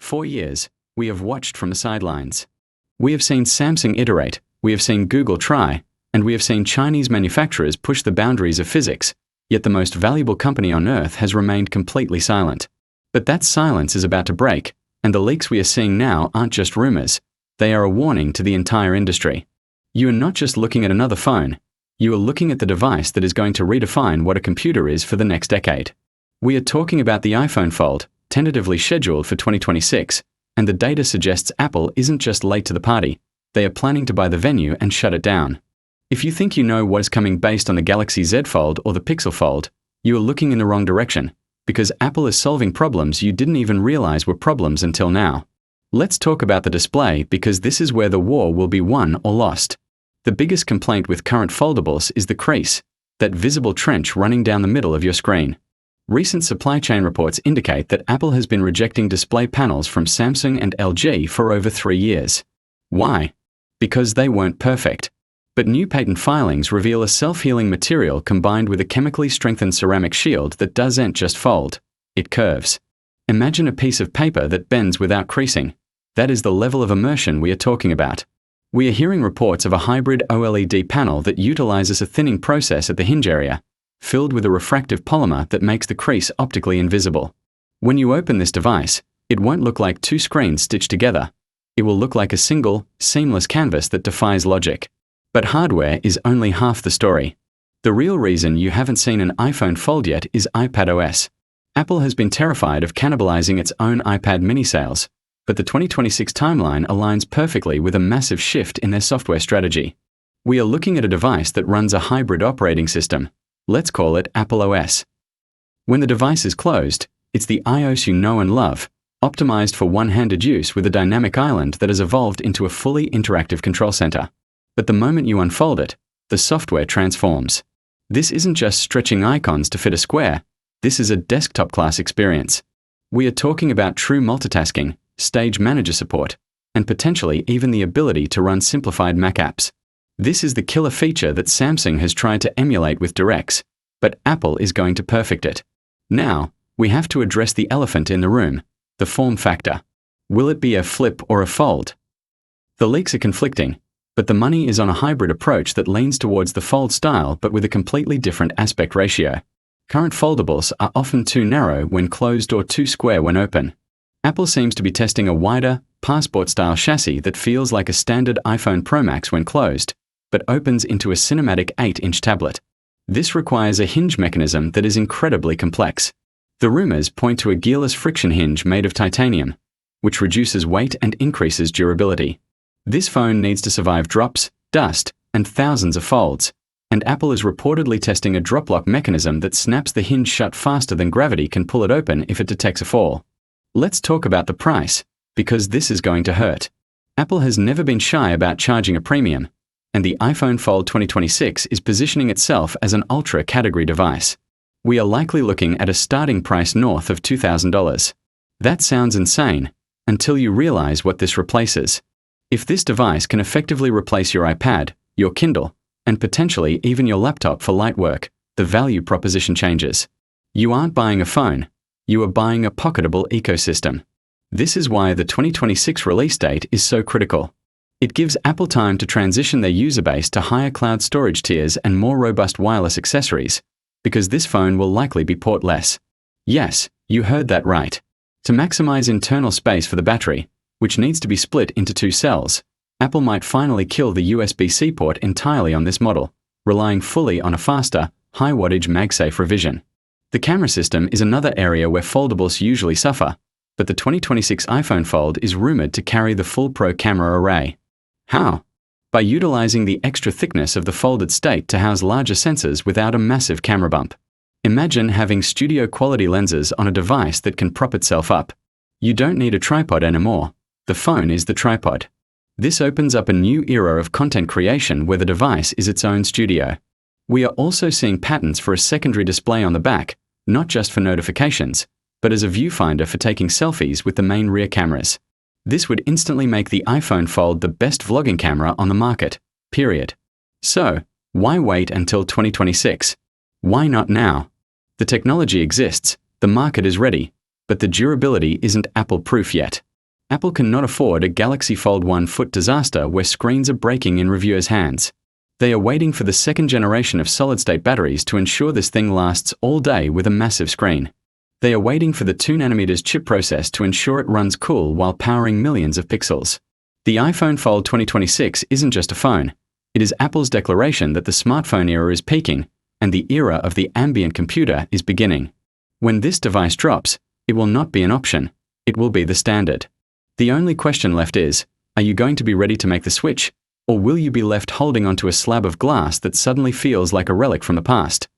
4 years, we have watched from the sidelines. We have seen Samsung iterate, we have seen Google try, and we have seen Chinese manufacturers push the boundaries of physics, yet the most valuable company on earth has remained completely silent. But that silence is about to break, and the leaks we are seeing now aren't just rumors, they are a warning to the entire industry. You are not just looking at another phone, you are looking at the device that is going to redefine what a computer is for the next decade. We are talking about the iPhone Fold, tentatively scheduled for 2026, and the data suggests Apple isn't just late to the party, they are planning to buy the venue and shut it down. If you think you know what is coming based on the Galaxy Z Fold or the Pixel Fold, you are looking in the wrong direction, because Apple is solving problems you didn't even realize were problems until now. Let's talk about the display because this is where the war will be won or lost. The biggest complaint with current foldables is the crease, that visible trench running down the middle of your screen. Recent supply chain reports indicate that Apple has been rejecting display panels from Samsung and LG for over 3 years. Why? Because they weren't perfect. But new patent filings reveal a self-healing material combined with a chemically strengthened ceramic shield that doesn't just fold, it curves. Imagine a piece of paper that bends without creasing. That is the level of immersion we are talking about. We are hearing reports of a hybrid OLED panel that utilizes a thinning process at the hinge area, filled with a refractive polymer that makes the crease optically invisible. When you open this device, it won't look like two screens stitched together. It will look like a single, seamless canvas that defies logic. But hardware is only half the story. The real reason you haven't seen an iPhone Fold yet is iPadOS. Apple has been terrified of cannibalizing its own iPad mini sales, but the 2026 timeline aligns perfectly with a massive shift in their software strategy. We are looking at a device that runs a hybrid operating system. Let's call it Apple OS. When the device is closed, it's the iOS you know and love, optimized for one-handed use with a dynamic island that has evolved into a fully interactive control center. But the moment you unfold it, the software transforms. This isn't just stretching icons to fit a square, this is a desktop-class experience. We are talking about true multitasking, stage manager support, and potentially even the ability to run simplified Mac apps. This is the killer feature that Samsung has tried to emulate with Directs, but Apple is going to perfect it. Now, we have to address the elephant in the room, the form factor. Will it be a flip or a fold? The leaks are conflicting, but the money is on a hybrid approach that leans towards the fold style but with a completely different aspect ratio. Current foldables are often too narrow when closed or too square when open. Apple seems to be testing a wider, passport-style chassis that feels like a standard iPhone Pro Max when closed, but opens into a cinematic 8-inch tablet. This requires a hinge mechanism that is incredibly complex. The rumors point to a gearless friction hinge made of titanium, which reduces weight and increases durability. This phone needs to survive drops, dust, and thousands of folds, and Apple is reportedly testing a drop lock mechanism that snaps the hinge shut faster than gravity can pull it open if it detects a fall. Let's talk about the price, because this is going to hurt. Apple has never been shy about charging a premium, and the iPhone Fold 2026 is positioning itself as an ultra-category device. We are likely looking at a starting price north of $2,000. That sounds insane, until you realize what this replaces. If this device can effectively replace your iPad, your Kindle, and potentially even your laptop for light work, the value proposition changes. You aren't buying a phone, you are buying a pocketable ecosystem. This is why the 2026 release date is so critical. It gives Apple time to transition their user base to higher cloud storage tiers and more robust wireless accessories, because this phone will likely be portless. Yes, you heard that right. To maximize internal space for the battery, which needs to be split into 2 cells, Apple might finally kill the USB-C port entirely on this model, relying fully on a faster, high-wattage MagSafe revision. The camera system is another area where foldables usually suffer, but the 2026 iPhone Fold is rumored to carry the full Pro camera array. How? By utilizing the extra thickness of the folded state to house larger sensors without a massive camera bump. Imagine having studio-quality lenses on a device that can prop itself up. You don't need a tripod anymore. The phone is the tripod. This opens up a new era of content creation where the device is its own studio. We are also seeing patents for a secondary display on the back, not just for notifications, but as a viewfinder for taking selfies with the main rear cameras. This would instantly make the iPhone Fold the best vlogging camera on the market, period. So, why wait until 2026? Why not now? The technology exists, the market is ready, but the durability isn't Apple-proof yet. Apple cannot afford a Galaxy Fold 1 foot disaster where screens are breaking in reviewers' hands. They are waiting for the second generation of solid-state batteries to ensure this thing lasts all day with a massive screen. They are waiting for the 2nm chip process to ensure it runs cool while powering millions of pixels. The iPhone Fold 2026 isn't just a phone. It is Apple's declaration that the smartphone era is peaking, and the era of the ambient computer is beginning. When this device drops, it will not be an option. It will be the standard. The only question left is, are you going to be ready to make the switch, or will you be left holding onto a slab of glass that suddenly feels like a relic from the past?